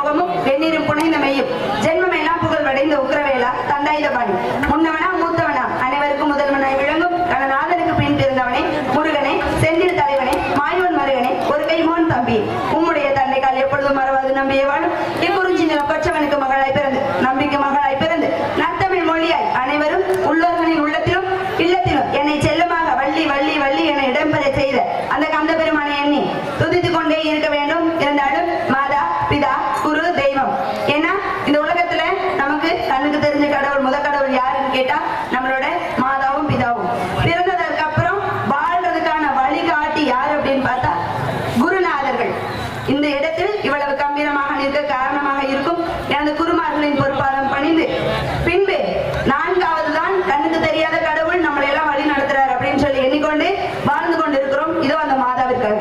முகமும் வெந்நீரும் புனைந்த மெய்யும் ஜென்மமெல்லாம் புகழ் வடைந்த உக்கிரவேலா தண்டாயுதபாணி முன்னவனா மூத்தவனா அனைவருக்கும் முதல்வனாய் விளங்கும் கணநாதனுக்கு பின் பிறந்தவனே முருகனே செந்தில் தலைவனே மாயோன் மருகனே ஒரு கை மோன் தம்பி உம்முடைய தந்தைக்கால் எப்பொழுதும் மறவாது நம்பியே வாழும் இக்குறிஞ்சி நிலம் கொற்றவனுக்கு மகளாய் பிறந்து நம்பிக்கை மகளாய் பிறந்து நத்தமிழ் மொழியாய் அனைவரும் உள்ளவர்களின் உள்ளத்திலும் இல்லத்திலும் என்னை செல்லமாக வள்ளி வள்ளி வள்ளி என இடம்பெற செய்த அந்த கந்த பெருமானை எண்ணி துதித்துக் கொண்டே இருக்க வேண்டும். இருந்தாலும் மாதா பிதா குரு தெய்வம். ஏன்னா இந்த உலகத்துல நமக்கு கண்ணுக்கு தெரிஞ்ச கடவுள் முத கடவுள் யாருன்னு கேட்டா நம்மளோட மாதாவும் பிதாவும். பிறந்ததற்கு அப்புறம் வாழ்றதுக்கான வழிகாட்டி யார் அப்படின்னு பார்த்தா குருநாதர்கள். இந்த இடத்தில் இவ்வளவு கம்பீரமாக நிற்க காரணமாக இருக்கும் எனது குருமார்களின் பொறுப்பாளம் பணிந்து பின்பு நான்காவது தான் கண்ணுக்கு தெரியாத கடவுள் நம்மளை எல்லாம் வழி நடத்துறாரு அப்படின்னு சொல்லி எண்ணிக்கொண்டு வாழ்ந்து கொண்டு இருக்கிறோம். இதோ அந்த மாதாவிற்காக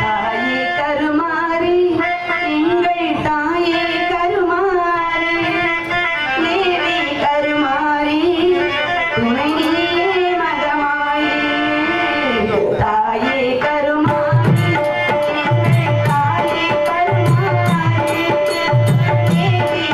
தாயே கருமாரி எங்கள் தாயே கருமாரி தேவி கருமாரி துணை மகமாயி தாயே கருமாரி தாயே கருமாரி தேவி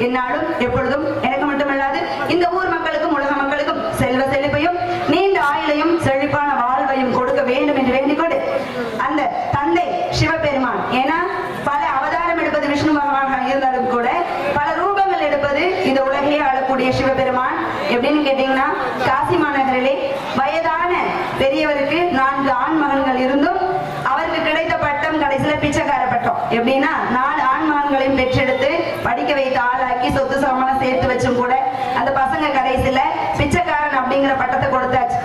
என்னாலும் எப்பொழுதும் எனக்கு மட்டுமல்லாது இந்த ஊர் மக்களுக்கும் உலக மக்களுக்கும் செல்வ செழிப்பையும் நீண்ட ஆயுளையும் ஏன்னா பல அவதாரம் எடுப்பது விஷ்ணு பகவான் இருந்தாலும் கூட பல ரூபங்கள் எடுப்பது இந்த உலகையே ஆளக்கூடிய சிவபெருமான். எப்படின்னு கேட்டீங்கன்னா, காசி மாநகரிலே வயதான பெரியவருக்கு 4 ஆண் மகன்கள் இருந்தும் அவருக்கு கிடைத்த பட்டம் கடைசியில பிச்சைக்கார பட்டம். எப்படின்னா 4 ஆண் மகன்களையும் பெற்றெடுத்து படிக்க வைத்து ஆளாக்கி சொத்து சமணம் சேர்த்து வச்சும் கூட அந்த பசங்க கடைசியில பிச்சைக்காரன் அப்படிங்கிற பட்டத்தை கொடுத்தாச்சு.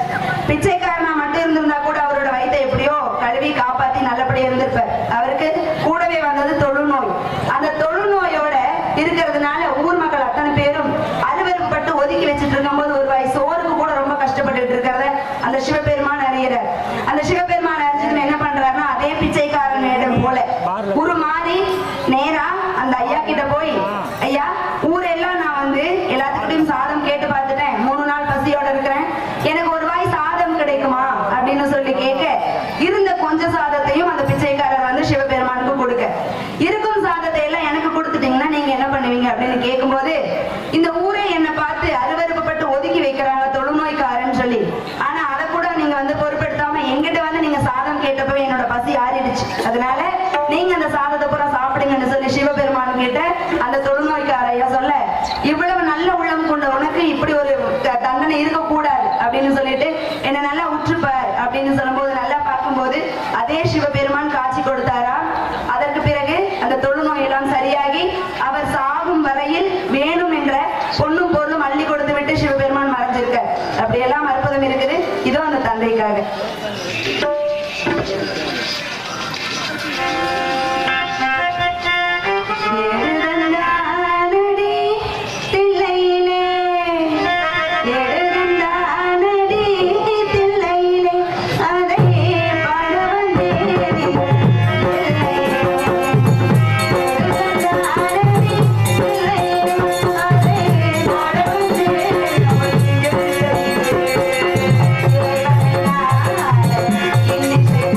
பிச்சைக்காரனா மட்டும் இருந்திருந்தா கூட அவரோட வயித்தை எப்படியோ கழுவி காப்பாத்தி நல்லபடியா இருந்திருப்பார். அவருக்கு கூடவே வந்தது தொழுநோய். அந்த தொழுநோயோட இருக்கிறதுனால ஊர் மக்கள் அத்தனை பேரும் அலுவலப்பட்டு ஒதுக்கி வச்சுட்டு இருக்கும் போது ஒரு வாய் சோறுக்கு கூட ரொம்ப கஷ்டப்பட்டு இருக்கிறத அந்த சிவபெருமான் அறிகிறார். அந்த சிவபெருமான் அறிஞ்சது என்ன பண்றாருன்னா, அதே பிச்சைக்காரனிடம் போல குரு மாறி நேரா அந்த ஐயா கிட்ட போய், ஐயா ஊரெல்லாம் நான் வந்து எல்லாத்துக்கிட்டையும் சாதம் கேட்டு பார்த்துட்டேன், 3 நாள் பசியோட இருக்கிறேன், எனக்கு ஒரு வாய் சாதம் கிடைக்குமா அப்படின்னு சொல்லி கேட்க, இருந்த கொஞ்ச சாதத்தையும் அந்த பிச்சைக்காரர் வந்து சிவபெருமானுக்கு கொடுக்க, இருக்கும் சாதத்தை எல்லாம் எனக்கு கொடுத்துட்டீங்கன்னா நீங்க என்ன பண்ணுவீங்க அப்படின்னு கேட்கும் போது, இந்த ஊரே என்னை பார்த்து அருவருப்பட்டு ஒதுக்கி வைக்கிறாங்க தொழுநோய்க்காரன்னு சொல்லி, ஆனா அதை கூட நீங்க வந்து பொறுப்பெடுத்தாம எங்கிட்ட வந்து நீங்க சாதம் கேட்டப்பவே என்னோட பசி ஆறிடுச்சு, அதனால நீங்க அந்த சாதத்தை பூரா சாப்பிடுங்கன்னு சொல்லி சிவபெருமான் கிட்ட அந்த தொழுநோய்க்காரையா சொல்ல, இவ்வளவு நல்ல உள்ளம் கொண்ட உனக்கு இப்படி ஒரு தண்டனை இருக்கக்கூடாது அப்படின்னு சொல்லிட்டு என்ன நல்லா உற்றுப்பார் அப்படின்னு சொல்லும் போது, நல்லா பார்க்கும்போது அதே சிவபெருமான் காட்சி கொடுத்தாரா. அதற்கு பிறகு அந்த தொழுநோய் எல்லாம் சரியாகி அவர் சாகும் வரையில் வேணும் என்ற பொண்ணும் பொருளும் அள்ளி கொடுத்து விட்டு சிவபெருமான் மறைஞ்சிருக்கார். அப்படியெல்லாம் அற்புதம் இருக்குது. இதோ அந்த தந்தைக்காக.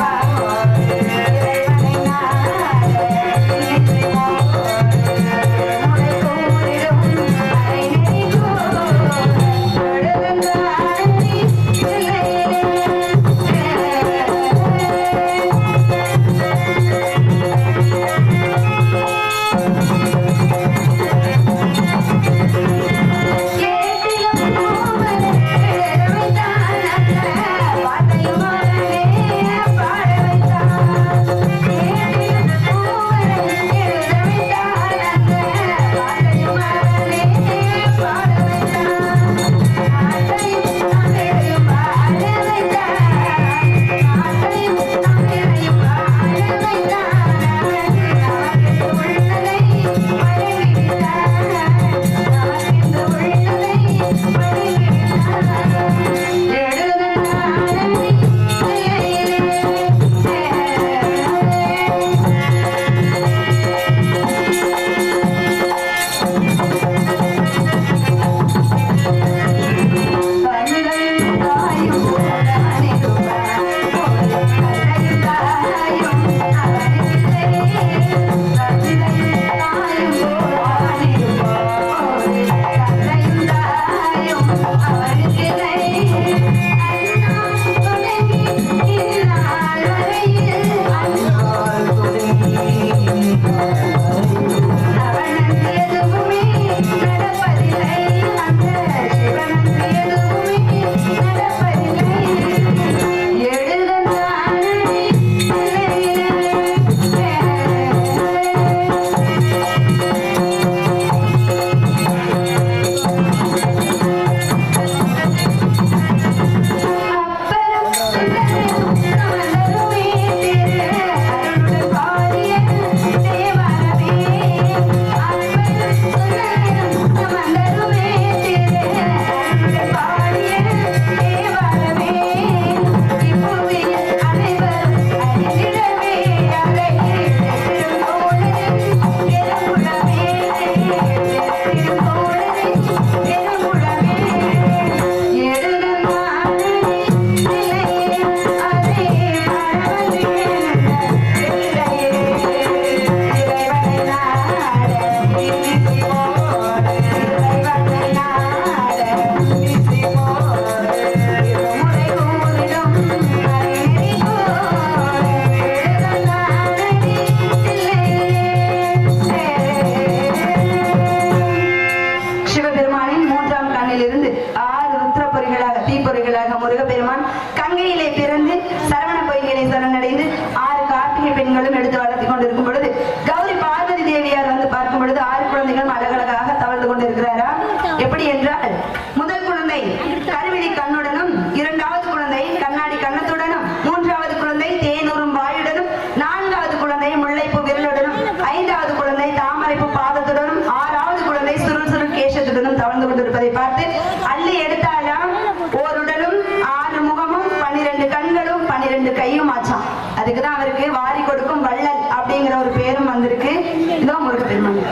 Bye. முருகப்பெருமானின் 3ஆம் கண்ணிலிருந்து 6 ருத்ர பொறிகளாக தீப்பொறிகளாக முருகப்பெருமான் கங்கையிலே பிறந்து சரவண பொய்கையிலே சரணடைந்து 6 கார்த்திகை பெண்களும் எடுத்து வளர்த்தி கொண்டிருக்கும் பொழுது கௌரி பார்வதி தேவியார் வந்து பார்க்கும் பொழுது 6 குழந்தைகளும் அழகழகாக தவழ்ந்து கொண்டிருக்கிறாரா. எப்படி என்றால் முதல் குழந்தை கருவிழி கண்ணுடனும், 2வது குழந்தை கண்ணாடி கண்ணத்துடனும், 3வது குழந்தை தேனூரும் வாயுடனும், 4வது குழந்தை முல்லைப்பூ விரலுடனும், 5வது குழந்தை தாமரைப்பூ பாதத்துடனும், 6வது குழந்தை சுருள் சுருள் கேசத்துடனும் தவழ்ந்து கொண்டிருப்பதை பார்த்து அள்ளி எடுத்தாலாம் ஓருடலும் 6 முகமும் 12 கண்களும் 12 கையும் ஆச்சாம். அதுக்குதான் அவருக்கு வாரி கொடுக்கும் வள்ளல் அப்படிங்கிற ஒரு பேரும் வந்திருக்கு. இதோ முருகப்பெருமான்.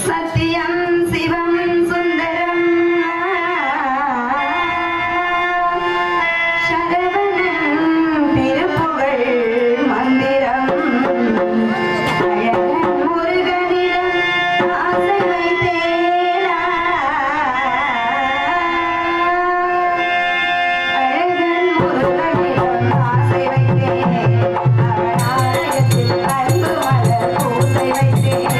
சத்தியம் சிவம் சுந்தரம் சரவணன் திருப்புகழ் மந்திரம் அழகன் முருகனிடம் ஆசை வைத்தேனா அழகன் முருகனிடம் ஆசை வைத்தேன் அவன் ஆலயத்தில் அன்பு மலர் பூசை வைத்தேன்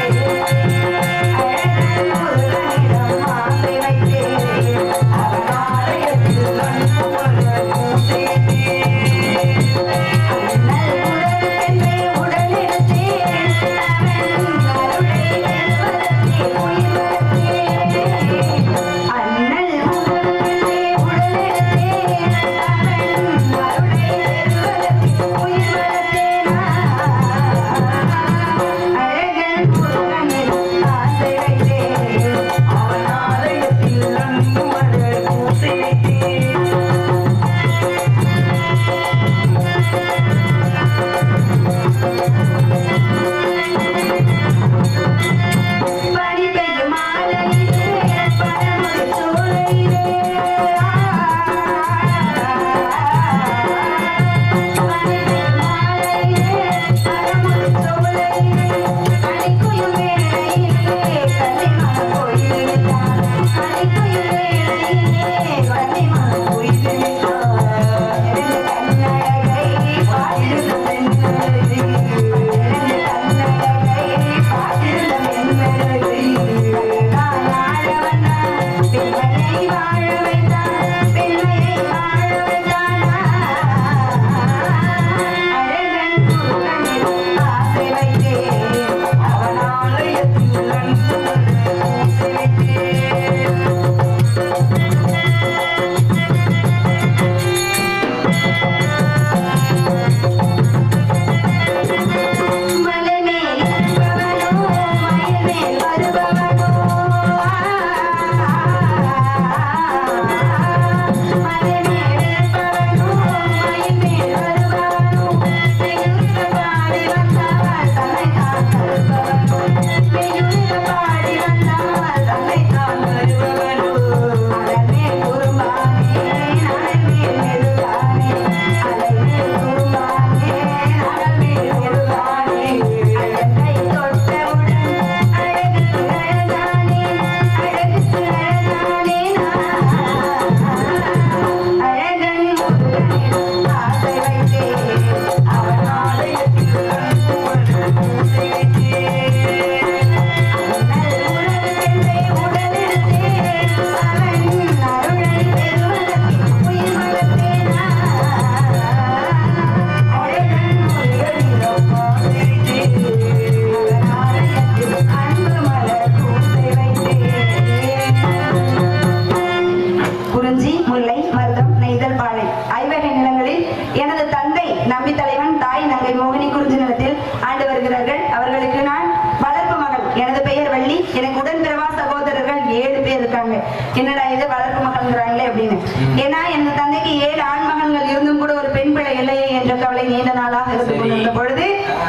என்னடா இது வளர்ப்பு மகன்கிறாங்களே அப்படின்னு. ஏன்னா என் தந்தைக்கு 7 ஆண் மகன்கள் இருந்தும் கூட ஒரு பெண் பிள்ளை இல்லையே என்ற கவலை நீண்ட நாளாக இருந்து கொண்டிருந்த பொழுது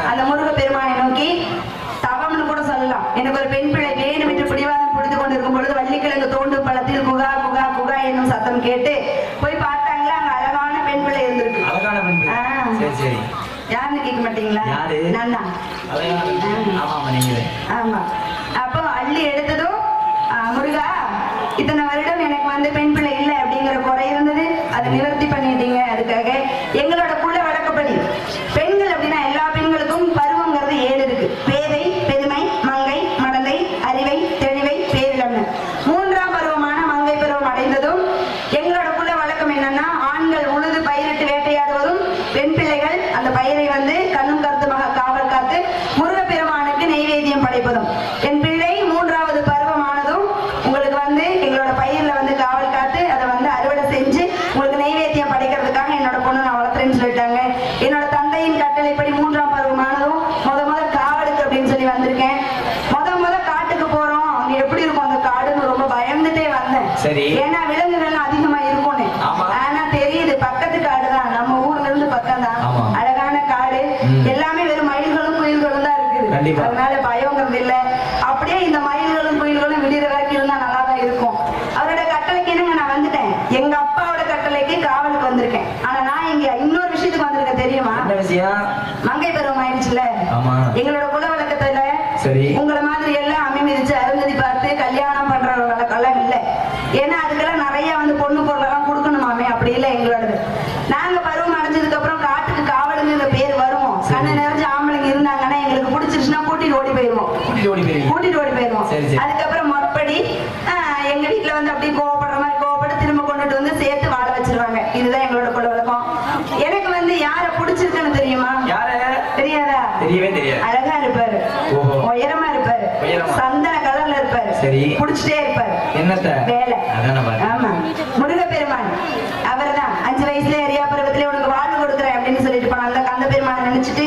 அந்த முருக பெருமானை நோக்கி தவம்னு கூட சொல்லலாம், எனக்கு ஒரு பெண் பிள்ளை வேணும் என்று பிடிவாதம் பிடித்து கொண்டிருக்கும் பொழுது வள்ளிக்கிழங்கு தோண்டும் பழத்தில் குகா குகா குகா என்னும் சத்தம் கேட்டு போய் பார்த்தாங்களா, அங்க அழகான பெண் பிள்ளை இருந்திருக்கு. யாருன்னு கேட்க மாட்டீங்களா? நான் தான். ஆமா. அப்போ அள்ளி எடுத்ததும் முருகா, இத்தனை வருடம் எனக்கு வந்து பெண் பிள்ளை இல்லை அப்படிங்கிற குறை இருந்தது, அதை நிவர்த்தி பண்ணிட்டீங்க. அதுக்காக எங்களோட புள்ள அந்த பயிரை வந்து கண்ணும் கருத்துமாக காவல் காத்து முருகப்பெருமானுக்கு நெய்வேத்தியம் படைப்பதும். என் பிள்ளை 3வது பருவமானதும் உங்களுக்கு வந்து எங்களோட பயிர்ல வந்து காவல் காத்து அதை வந்து அறுவடை செஞ்சு உங்களுக்கு நெய்வேத்தியம் படைக்கிறதுக்காக என்னோட பொண்ணு நான் வளர்த்துறேன்னு சொல்லிட்டாங்க. என்னோட தந்தையின் கட்டளைப்படி 3ஆம் பருவமானதும் முத காவலுக்கு அப்படின்னு சொல்லி வந்திருக்கேன். முத காட்டுக்கு போறோம், அங்க எப்படி இருக்கும் அந்த காடுன்னு ரொம்ப பயந்துட்டே வந்தேன். சரி. ஏன்னா விலங்குகள் அதிகமா இருக்கும்னு. ஆமா. ஆனா தெரியுது பக்கத்து காடு தான், நம்ம ஊர்ல இருந்து பக்கம் தான். ஆமா. அழகான காடு, எல்லாமே வெறும் மயில்களும் குயில்களும் தான் இருக்குது. கண்டிப்பா. அதனால பயங்கிறது இல்ல. அப்படியே இந்த மயில்களும் குயில்களும் விடிற வரைக்கும் இருந்தா நல்லா தான் இருக்கும். அவரோட கட்டளைக்கு என்னங்க நான் வந்துட்டேன். எங்க அப்பாவோட கட்டளைக்கு காவலுக்கு வந்திருக்கேன். ஆனா நான் இங்க இன்னொரு விஷயத்துக்கு வந்திருக்கேன் தெரியுமா? என்ன விஷயம்? மங்கை பருவம் ஆயிடுச்சுல. ஆமா. எங்களோட குல வழக்கத்துல சரி. உங்களை மாதிரி எல்லாம் அம்மி மிதிச்சு அருந்ததி பார்த்து கல்யாணம் பண்ற வழக்கெல்லாம் இல்ல. ஏன்னா அதுக்கெல்லாம் நிறைய வந்து பொண்ணு பொருளெல்லாம் கொடுக்கணுமாமே. அப்படி இல்லை எங்களோடது. நாங்க பருவம் அடைஞ்சதுக்கு அப்புறம் காட்டுக்கு காவலுங்கிற பேர் வருவோம். கண்ணு நிறைஞ்ச ஆம்பளைங்க இருந்தாங்கன்னா எங்களுக்கு பிடிச்சிருச்சுன்னா கூட்டிட்டு ஓடி போயிருவோம். கூட்டிட்டு ஓடி போயிருவோம். அதுக்கப்புறம் மறுபடி எங்க வீட்டுல வந்து அப்படியே கோவப்படுற மாதிரி கோவப்பட்டு திரும்ப கொண்டுட்டு வந்து சேர்த்து வாழ வச்சிருவாங்க. இதுதான் எங்களோட குல வழக்கம். எனக்கு வந்து யார பிடிச்சிருக்குன்னு தெரியுமா? தெரியாதா? தெரியவே தெரியாது. அழகா இருப்பாரு, உயரமா இருப்பாரு, சந்தன கலர்ல இருப்பாரு, புடிச்சிட்டே இருப்பாரு. என்னத்த வேலை? ஆமா, முருகப்பெருமான் அவர்தான். 5 வயசுல எரியா பருவத்திலே உனக்கு வாழ்வு கொடுக்குறேன் அப்படின்னு சொல்லிட்டு போன அந்த கந்த பெருமானை நினைச்சிட்டு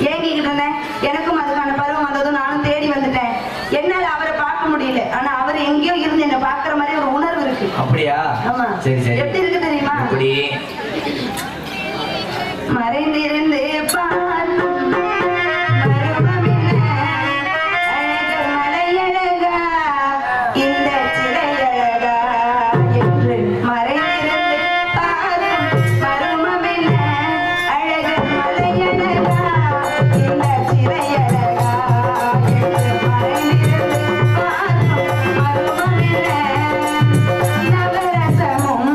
ஏங்கிக்கிட்டு இருந்தேன். எனக்கும் அதுக்கான பருவம் வந்ததும் நானும் தேடி வந்துட்டேன். என்னால அவரை பார்க்க முடியல. ஆனா அவர் எங்கேயோ இருந்து என்ன பாக்குற மாதிரி ஒரு உணர்வு இருக்கு. அப்படியா? ஆமா. சரி சரி. எப்படி இருக்கு தெரியுமா? மறைந்திருந்து பார்க்கும் மருமமில்ல அழகர் மலையழகா இந்த சிலையழகா என்று மறைந்திருந்து பார்க்கும் மருமமில்ல அழகர் மலையழகா இந்த சிலையழகா என்று மறைந்திருந்து பார்க்கும் மருமமில்ல நவரசமும்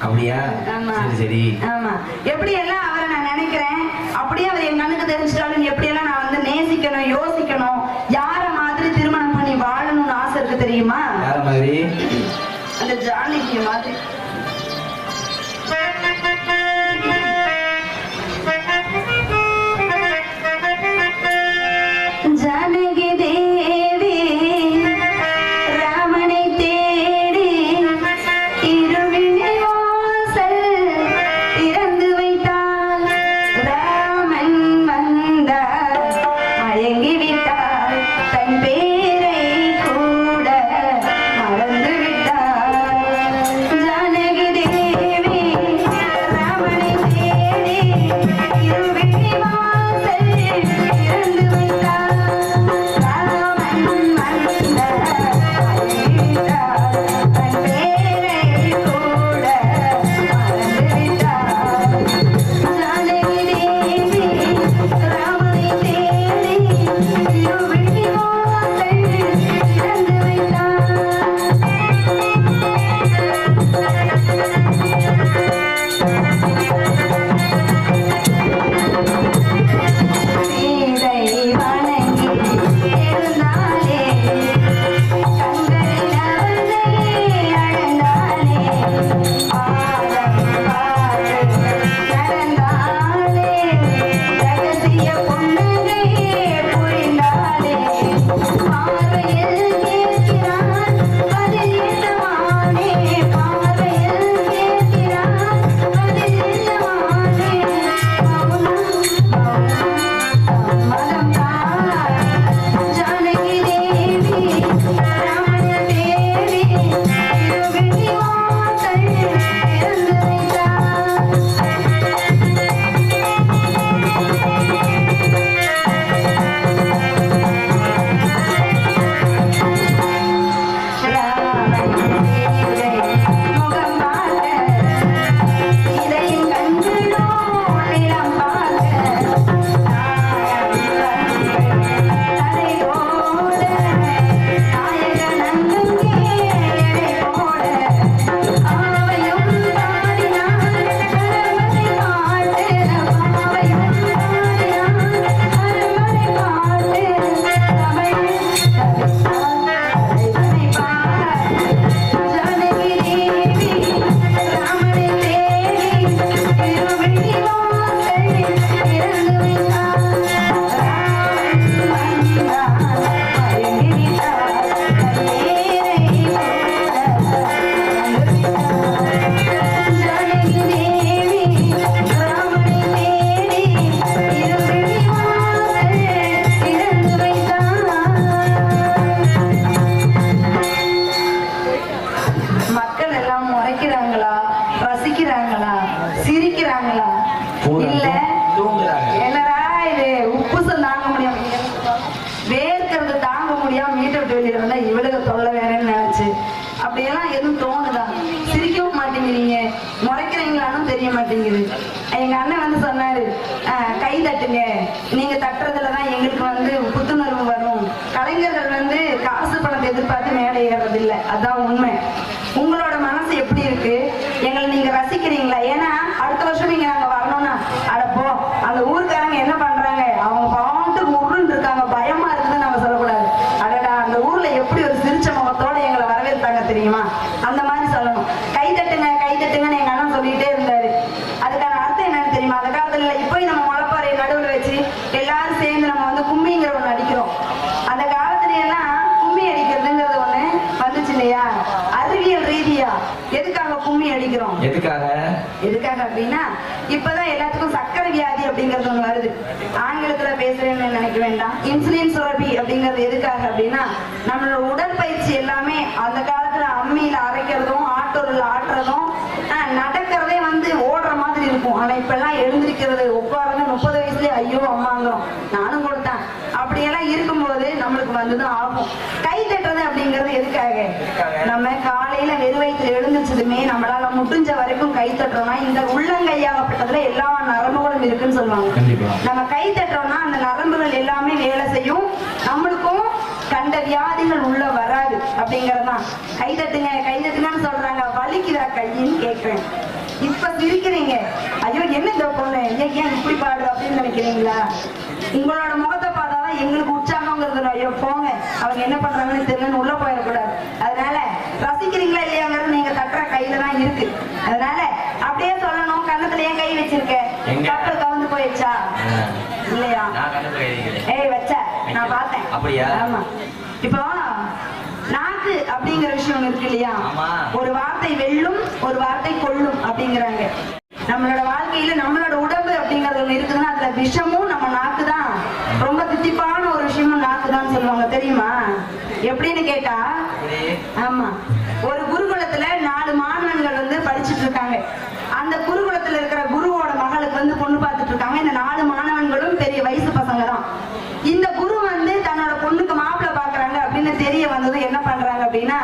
அப்படியா? ஆமா. சரி சரி. ஆமா. எப்படி எல்லாம் அவரை நான் நினைக்கிறேன், அப்படியே அவர் என் கண்ணுக்கு தெரிஞ்சிட்டாலும் எப்படி எல்லாம் நான் வந்து நேசிக்கணும், யோசிக்கணும், யார மாதிரி திருமணம் பண்ணி வாழணும்னு ஆசை இருக்கு தெரியுமா? யார மாதிரி? அந்த ஜானகி மாதிரி. ஜானகி தேவி ராமனை தேடி இருவினை வாசல் திறந்து வைத்தாள். ராமன் வந்தார், மயங்கி விட்டார், தன் பேரை கூட மறந்து விட்டார். ஜானகி தேவி ராமனை தேடி இருவினை வாசல் திறந்து வைத்தாள். இல்ல என்னடா இது உப்புசம் தாங்க முடியாம வேர்க்கிறது தாங்க முடியாம வீட்டை விட்டு வெளியில வந்தா இவளுக்கு தொல்லை வேறன்னு நினைச்சு அப்படியெல்லாம் எதுவும் தோணுதா? சிரிக்கவும் மாட்டேங்கிறீங்க, முறைக்கிறீங்களான்னு தெரிய மாட்டேங்குது. எங்க அண்ணன் வந்து சொன்னாரு, கை தட்டுங்க, நீங்க தட்டுறதுலதான் எங்களுக்கு வந்து புத்துணர்வு வரும். கலைஞர்கள் வந்து காசு பணத்தை எதிர்பார்த்து மேலே ஏறது இல்லை, அதான் உண்மை. உங்களோட மனசு எப்படி இருக்கு, எங்களை நீங்க ரசிக்கிறீங்களா? ஏன்னா அடுத்த வருஷம் நீங்க நாங்க வரணும்னா அடப்போ அந்த ஊருக்காரங்க என்ன பண்றாங்க, அவங்க பாட்டுக்கு உருன்னு இருக்காங்க, பயமா இருக்குதுன்னு நம்ம சொல்லக்கூடாது. அடடா அந்த ஊர்ல எப்படி ஒரு சிரிச்ச முகத்தோட எங்களை வரவேற்பாங்க தெரியுமா, அந்த மாதிரி சொல்லணும். கை தட்டுங்க கை தட்டுங்கன்னு எங்க அண்ணன் சொல்லிட்டே இருந்தாரு. அதுக்கான அர்த்தம் என்னன்னு தெரியுமா? அந்த காலத்துல இப்போ நம்ம முளைப்பாறை நடுவில் வச்சு எல்லாரும் சேர்ந்து நம்ம வந்து கும்மிங்கிற ஒண்ணு அடிக்கிறோம். அந்த காலத்துல எல்லாம் கும்மி அடிக்கிறதுங்கிறது ஒண்ணு வந்துச்சு இல்லையா? அறிவியல் ரீதியா எதுக்காக கும்மி அடிக்கிறோம்? எதுக்காக அப்படின்னா இப்பதான் எல்லாத்துக்கும் சக்கரை வியாதி அப்படிங்கிறது ஒண்ணு வருது. ஆங்கிலத்துல பேசுறேன்னு நினைக்க வேண்டாம். இன்சுலின் சுரப்பி அப்படிங்கிறது எதுக்காக அப்படின்னா நம்மளோட உடற்பயிற்சி எல்லாமே அந்த காலத்துல அம்மியில அரைக்கிறதும் ஆட்டோரில் ஆட்டுறதும் நடக்கிறதே வந்து ஓடுற மாதிரி இருக்கும். ஆனா இப்ப எல்லாம் எழுந்திருக்கிறது உட்காருங்க 30 வயசுலயே ஐயோ அம்மாங்கிறோம். நானும் கொடுத்தேன். அப்படியெல்லாம் இருக்கும்போது நம்மளுக்கு வந்துதான் ஆகும். கை தட்டுறது அப்படிங்கிறது எதுக்காக? நம்ம காலையில வெறு வயிற்றுல எழுந்திரிச்சதுமே நம்மளால முடிஞ்ச வரைக்கும் கை தட்டுறோம்னா இந்த உள்ளங்கையாகப்பட்டதுல எல்லா நரம்புகளும் இருக்குன்னு சொல்லுவாங்க. நம்ம கை தட்டுறோம்னா அந்த நரம்புகள் எல்லாமே வேலை செய்யும், நம்மளுக்கும் கண்ட வியாதிகள் உள்ள வராது அப்படிங்கறதுதான். கை தட்டுங்கன்னு சொல்றாங்க. வலி வலிக்குதா கையின்னு கேட்கிறேன். இப்ப சிரிக்கிறீங்க, ஐயோ என்ன இந்த பொண்ணு ஏன் இப்படி பாடு அப்படின்னு நினைக்கிறீங்களா? உங்களோட முகத்தை பார்த்தாதான் எங்களுக்கு உற்சாகங்கிறது. ஐயோ போங்க, அவங்க என்ன பண்றாங்கன்னு தெரியலன்னு உள்ள போயிடக்கூடாது. அதனால ரசிக்கிறீங்களா இல்லையாங்கிறது நீங்க தட்டுற கையில தான் இருக்கு. அதனால அப்படியே சொல்லணும். கண்ணத்துல ஏன் கை வச்சிருக்க? கப்பல் கவுந்து போயிடுச்சா? இல்லையா? ஏய் வச்ச நான் பார்த்தேன். அப்படியா? ஆமா. இப்போ நாக்கு அப்படிங்கிற விஷயம் இருக்கு இல்லையா? ஒரு வார்த்தை வெல்லும், ஒரு வார்த்தை கொல்லும் அப்படிங்கிறாங்க. நம்மளோட வாழ்க்கையில நம்மளோட உடம்பு அப்படிங்கறது ஒண்ணு இருக்குதுன்னா அதுல விஷமும் நம்ம நாக்கு தான். ரொம்ப தித்திப்பான ஒரு விஷயமும் நாக்கு தான் சொல்லுவாங்க, தெரியுமா? எப்படின்னு கேட்டா, ஆமா, ஒரு குருகுலத்துல 4 மாணவன்கள் வந்து படிச்சுட்டு இருக்காங்க. அந்த குருகுலத்துல இருக்கிற குருவோட மகளுக்கு வந்து பொண்ணு பார்த்துட்டு இருக்காங்க. இந்த 4 மாணவன்களும் பெரிய வயசு பசங்க தான். இந்த குரு வந்து தன்னோட பொண்ணுக்கு மாப்பிள்ளை பாக்குறாங்க அப்படின்னு தெரிய வந்தது என்ன பண்றாங்க அப்படின்னா,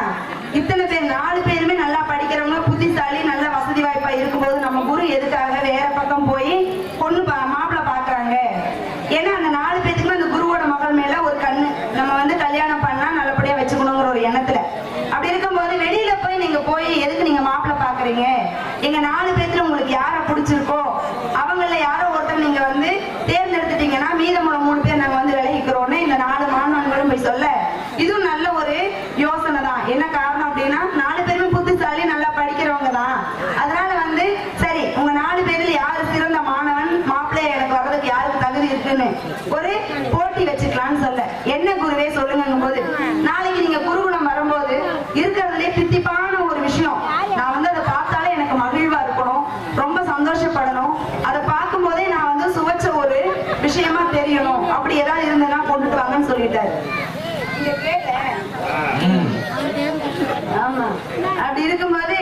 இத்தனை பேர் 4 பேருமே நல்லா படிக்கிறவங்க, புத்திசாலி, நல்ல வசதி வாய்ப்பா இருக்கும்போது நம்ம குரு எதுக்காக வேற பக்கம் போய் பொண்ணு மாப்பிள்ளை பாக்குறாங்க? ஏன்னா அந்த 4 பேத்துக்குமே அந்த குருவோட மகள் மேல ஒரு கண்ணு, நம்ம வந்து கல்யாணம் பண்ணா நல்லபடியா வச்சுக்கணுங்கிற ஒரு எண்ணத்துல. அப்படி இருக்கும்போது வெளியில போய் நீங்க போய் எதுக்கு நீங்க மாப்பிள்ளை பாக்குறீங்க? எங்க 4 பேத்துல உங்களுக்கு யார பிடிச்சிருக்கோ அவங்கள யாரோ ஒருத்தர் நீங்க வந்து தேர்ந்தெடுத்துட்டீங்கன்னா மீதமுள்ள 3 பேர் நாங்க வந்து விலகிக்கிறோம்னு இந்த 4 மாணவர்களும் போய் சொல்ல, இதுவும் நல்ல ஒரு யோசனை தான். என்ன காரணம் அப்படின்னா 4 பேருமே புத்திசாலி, நல்லா படிக்கிறவங்க தான். அதனால வந்து சரி, உங்க 4 பேர்ல யாரு சிறந்த மாணவன், மாப்பிள்ளை எனக்கு வர்றதுக்கு யாருக்கு தகுதி இருக்குன்னு ஒரு போட்டி வச்சுக்கலாம்னு சொல்ல, என்ன குருவே சொல்லுங்கும் போது, நாளைக்கு நீங்க குருகுலம் வரும்போது இருக்கிறதுலே தித்திப்பான ஒரு விஷயம், நான் வந்து அதை பார்த்தாலே எனக்கு மகிழ்வா இருக்கணும், ரொம்ப சந்தோஷப்படணும், அதை பார்க்கும் போதே நான் வந்து சுவைச்ச ஒரு விஷயமா தெரியணும், அப்படி ஏதாவது இருந்ததுன்னா கொண்டுட்டு வாங்கன்னு சொல்லிட்டாரு. ஆமா, அப்படி இருக்கும்போது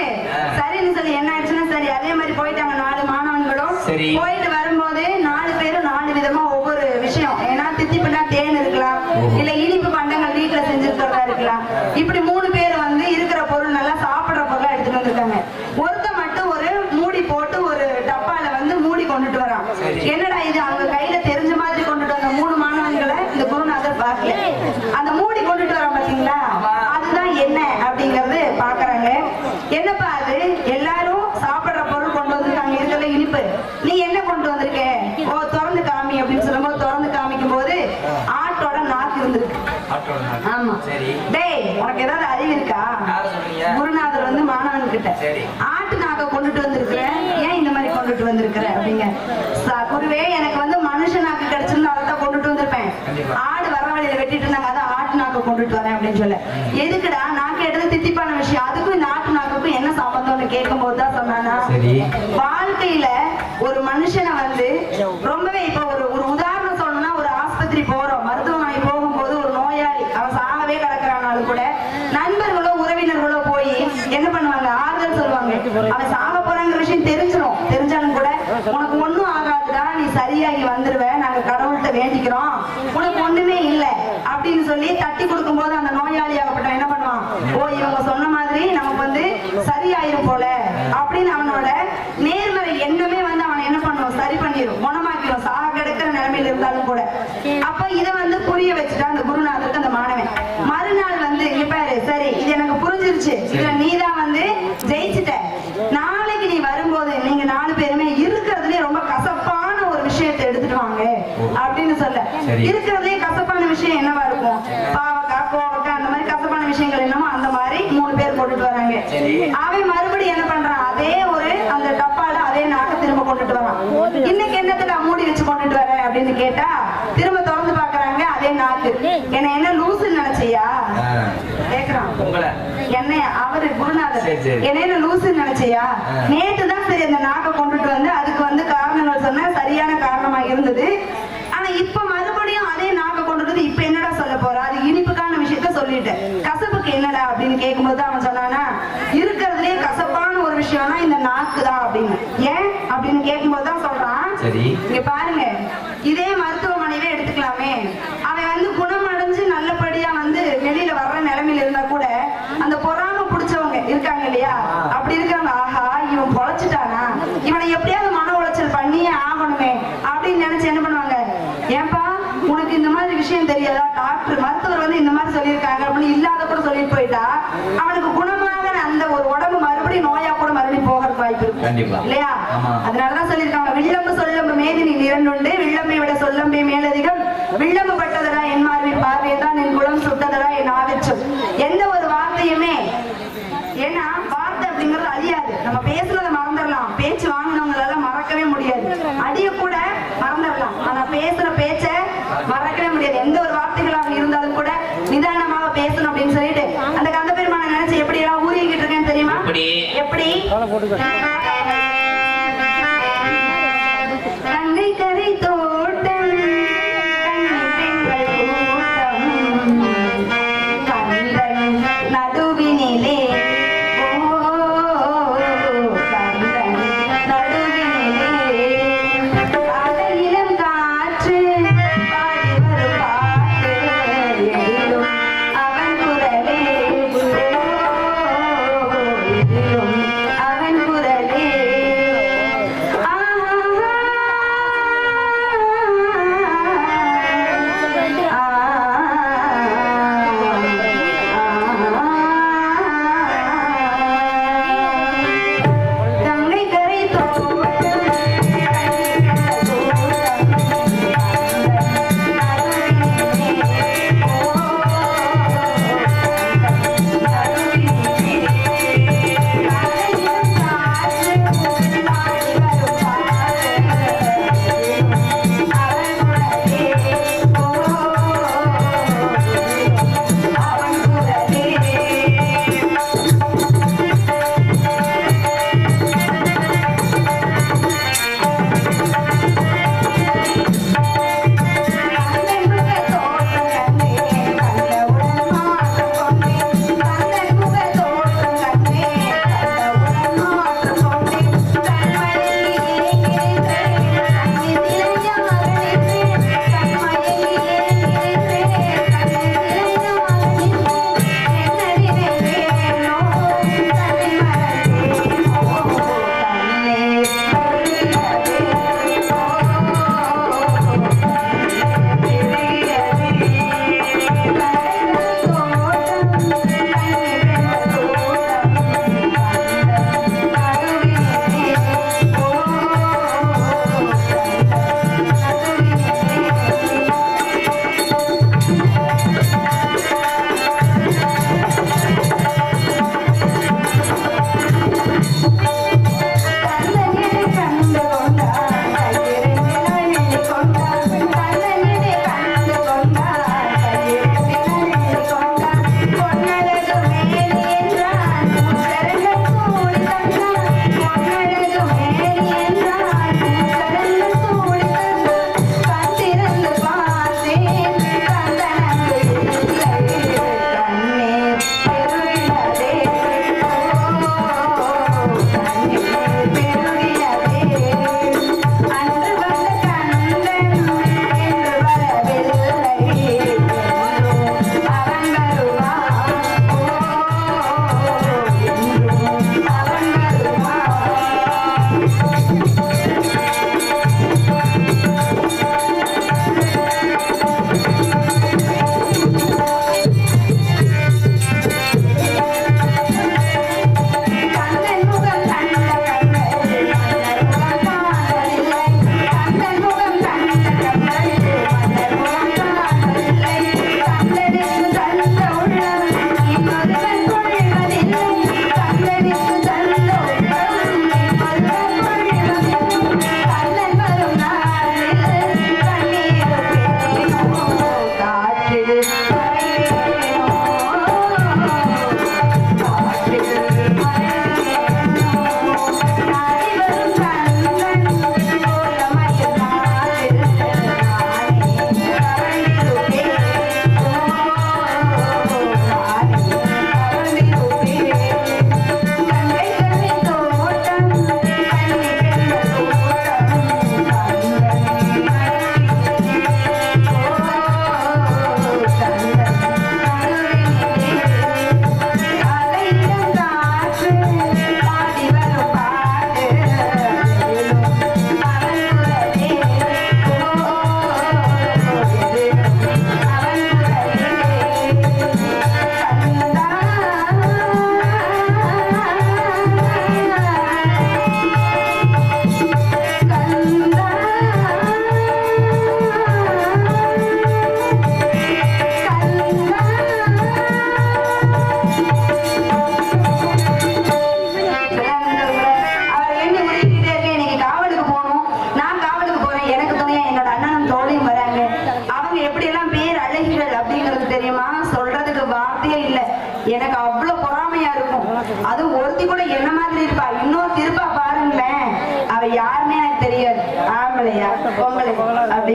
சரின்னு சொல்லி என்ன ஆயிடுச்சுன்னா, சரி அதே மாதிரி போயிட்டாங்க 4 மாணவன்களும். போயிட்டு வரும்போது 4 பேரும் 4 விதமா ஒவ்வொரு விஷயம், ஏன்னா தித்திப்புனா தேன் இருக்கலாம், இல்ல இனிப்பு பண்டங்கள் வீட்டுல செஞ்சிருக்கிறதா இருக்கலாம். இப்படி 3 பேர் வந்து இருக்கிற பொருள் நல்லா சாப்பிடுற பொருளா எடுத்துட்டு வந்திருக்காங்க. ஒருத்த மட்டும் ஒரு மூடி போட்டு ஒரு டப்பால வந்து மூடி கொண்டுட்டு வரான். என்னடா இது, அவங்க கையில தெரிஞ்ச மாதிரி கொண்டுட்டு வந்த 3 மாணவன்களை இந்த குருநாதர் பார்க்கல. அந்த மூடி கொண்டுட்டு வரான் பாத்தீங்களா, அதுதான் என்ன அப்படிங்கறது பாக்குறாங்க. என்னப்பா அது, எல்லாரும் சாப்பிடுற பொருள் கொண்டு வந்திருக்காங்க, இருக்கிற இனிப்பு, நீ என்ன கொண்டு வந்திருக்க? ஓ திறந்து காமி அப்படின்னு சொல்லும்போது திறந்து காமிக்கும் போது ஆட்டோட நாக்கு இருந்திருக்கு. ஆமா, டேய் உனக்கு ஏதாவது அறிவு இருக்கா? குருநாதர் வந்து மாணவன் கிட்ட ஆட்டு நாக்க கொண்டுட்டு வந்திருக்கிற, ஏன் இந்த மாதிரி கொண்டுட்டு வந்திருக்கிற அப்படிங்க. குருவே, எனக்கு வந்து மனுஷ நாக்கு கிடைச்சிருந்தா அதை தான் கொண்டுட்டு வந்திருப்பேன், ஆடு வர வழியில வெட்டிட்டு இருந்தாங்க, அதான் ஆட்டு நாக்க கொண்டுட்டு வரேன் அப்படின்னு சொல்ல. எதுக்குடா, நான் கேட்டது தித்திப்பான விஷயம், அதுக்கும் இந்த ஆட்டு நாக்குக்கும் என்ன சம்பந்தம்னு கேட்கும் போதுதான் சொன்னானா, வாழ்க்கையில ஒரு மனுஷனை வந்து ரொம்பவே, இப்ப ஒரு உதாரணம் சொல்லணும்னா, ஒரு ஆஸ்பத்திரி போறோம், மருத்துவமனை போகும்போது ஒரு நோயாளி அவன் சாகவே கிடக்குறானாலும் கூட நண்பர்களோ உறவினர்களோ போய் என்ன பண்ணுவாங்க, ஆறுதல் சொல்லுவாங்க. அவன் சாக போறாங்கிற விஷயம் தெரிஞ்சாலும் கூட உனக்கு ஒண்ணும் ஆகாதுடா, நீ சரியாகி வந்துருவ, நாங்க கடவுள்கிட்ட வேண்டிக்கிறோம், உனக்கு ஒண்ணுமே இல்ல அப்படின்னு சொல்லி தட்டி கொடுக்கும் போது அந்த நோயாளி ஆகப்பட்ட என்ன பண்ணுவான், ஓ இவங்க சொன்ன மாதிரி நமக்கு வந்து சரியாயிரும் போல அப்படின்னு அவனோட நேர்மறை எண்ணமே வந்து அவன் என்ன பண்ணுவோம், சரி பண்ணிடும், குணமாக்கிடும், சாக கிடக்கிற நிலைமையில இருந்தாலும் கூட. அப்ப இதை வந்து புரிய வச்சுட்டா அந்த குருநாதருக்கு அந்த மாணவன். மறுநாள் வந்து இங்க பாரு, சரி இது எனக்கு புரிஞ்சிருச்சு, இதுல நீதான் வந்து ஜெயிச்சுட்ட, நாளைக்கு நீ வரும்போது நீங்க 4 பேருமே இருக்கிறதுலயே ரொம்ப கசப்பான ஒரு விஷயத்தை எடுத்துட்டு வாங்க அப்படின்னு சொல்ல. இருக்கிறதுலயே கசப்பான விஷயம் என்னவா இருக்கும், பாவக்காய், கோவக்காய், அந்த மாதிரி கசப்பான விஷயங்கள் என்னமோ அந்த மாதிரி 3 பேர் போட்டுட்டு வராங்க. அவன் மறுபடியும் என்ன பண்றான், அதே ஒரு அந்த டப்பால அதே நாக்க திரும்ப கொண்டுட்டு வரான். இன்னைக்கு என்னத்துல மூடி வச்சு கொண்டுட்டு வர அப்படின்னு கேட்டா, திரும்ப திறந்து பாக்குறாங்க, அதே நாக்கு. என்ன லூசுன்னு நினைச்சியா கேக்குறான். என்ன அவரு குருநாதர், என்ன லூசுன்னு நினைச்சியா, நேற்றுதான் சரி அந்த நாக்க கொண்டுட்டு வந்து அதுக்கு வந்து காரணங்கள் சொன்ன சரியான காரணமா இருந்தது, ஆனா இப்ப மறுபடியும் அதே நாக்க கொண்டுட்டு இப்ப என்னடா சொல்ல போற, அது இனிப்புக்கான விஷயத்த சொல்லிட்டு கசப்புக்கு என்னடா அப்படின்னு கேட்கும்போது அவன் சொன்னானா, இருக்கிறதுலே கசப்பான ஒரு விஷயம்னா இந்த நாக்கு தான் அப்படின்னு. ஏன் அப்படின்னு கேட்கும்போது தான் சொல்றான், இங்க பாருங்க, இதே மருத்துவமனையே எடுத்துக்கலாமே, அவன் வந்து குணமடைஞ்சு நல்லபடியா வந்து வெளியில வர்ற நிலைமையில இருந்தா கூட அந்த பொறாம பிடிச்சவங்க இருக்காங்க இல்லையா, அப்படி இருக்காங்க, ஆஹா இவன் பொழைச்சிட்டானா, இவனை எப்படியாவது மன உளைச்சல் பண்ணியே ஆகணுமே அப்படின்னு நினைச்சு என்ன பண்ணுவாங்க, ஏன்பா உனக்கு இந்த மாதிரி விஷயம் தெரியாதா, டாக்டர் மருத்துவர் வந்து இந்த மாதிரி சொல்லியிருக்காங்க அப்படின்னு இல்லாத கூட சொல்லிட்டு போயிட்டா அவனுக்கு குணமாக அந்த ஒரு உடம்பு மறுபடியும் நோயா வாய்ப்பு இருக்கு கண்டிப்பா. இல்லையா? ஆமா. அதனாலதான் சொல்லியிருக்காங்க, வில்லம்பு சொல்லம்பு மேதினில் இரண்டுண்டு, வில்லம்பை விட சொல்லம்பே மேலதிகம், வில்லம்பு பட்டதரா என் மார்பின் பார்வையதான் என் குலம் சுட்டதரா என் ஆவிச்சும். எந்த ஒரு வார்த்தையுமே, ஏன்னா வார்த்தை அப்படிங்கிறது அழியாது. நம்ம பேசுறதை மறந்துடலாம், பேச்சு வாங்கினவங்களால மறக்கவே முடியாது. அடிய கூட மறந்துடலாம், ஆனா பேசுற பேச்ச மறக்கவே முடியாது. எந்த ஒரு வார்த்தைகளாக இருந்தாலும் கூட நிதானமாக பேசணும் அப்படின்னு சொல்லிட்டு அந்த கந்த பெருமானை நினைச்சு எப்படி எல்லாம் ஊறிக்கிட்டு இருக்கேன்னு தெரியுமா? எப்படி கங்கை கரை தோட்டம் கந்தன் நடுவினிலே இளம் காற்று பாடி வரும் பாட்டு எதிலும் அவன் குரலே, எதிலும் அவன் குரலே.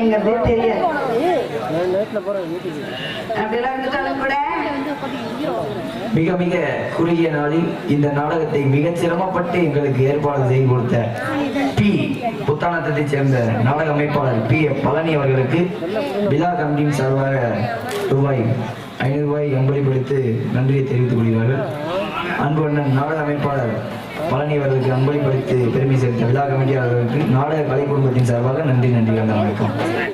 எப்படிங்கிறதே தெரியாது. அப்படிலாம் இருந்தாலும் கூட மிக மிக குறுகிய நாளில் இந்த நாடகத்தை மிக சிரமப்பட்டு எங்களுக்கு ஏற்பாடு செய்து கொடுத்த பி புத்தானத்தைச் சேர்ந்த நாடக அமைப்பாளர் பி பழனி அவர்களுக்கு விழா கமிட்டியின் சார்பாக ரூபாய் 500 அன்பளிப்படுத்தி நன்றியை தெரிவித்துக் கொள்கிறார்கள். அன்பு அண்ணன் நாடக அமைப்பாளர் பழனி அவர்களுக்கு அன்பளிப்படுத்தி பெருமை சேர்த்த விழா கமிட்டியாளர்களுக்கு நாடக கலை குடும்பத்தின் சார்பாக நன்றி. வணக்கம்.